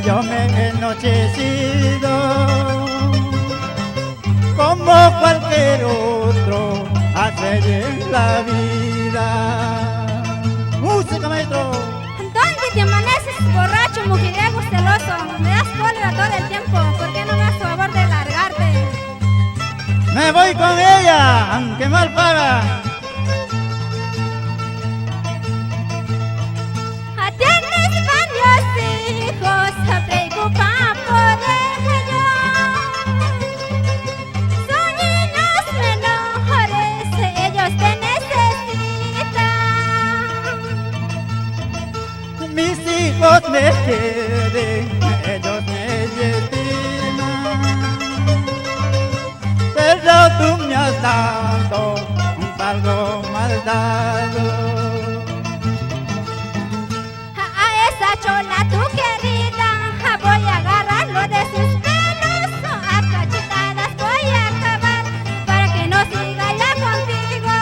yo me he ennochecido como cualquier otro hace en la vida. Música, maestro. ¿Dónde te amaneces, borracho, mujeriego, celoso? Me das cólera todo el tiempo. ¿Por qué no me das favor de largarte? Me voy con ella, aunque mal paga. Tienes varios hijos, se preocupa por ellos. Son niños menores, ellos te necesitan. Mis hijos me quieren, ellos me estiman, pero tú me has dado un pago mal dado. A esa chola tu querida voy a agarrarlo de sus pelos, a cachetadas voy a acabar para que no siga ya contigo.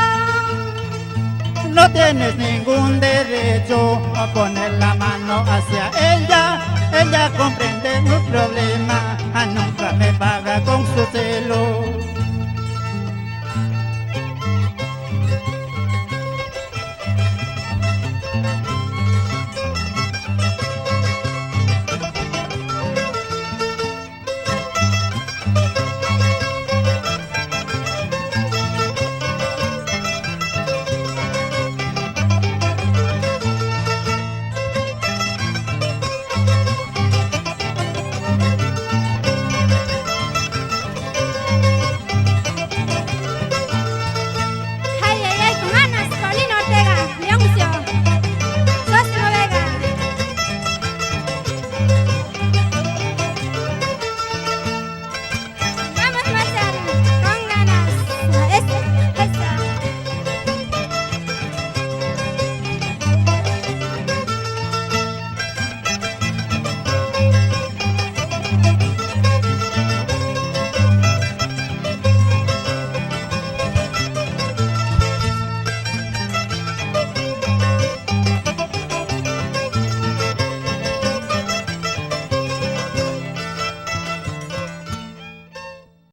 No tienes ningún derecho a poner la mano hacia ella, ella comprende tus problemas.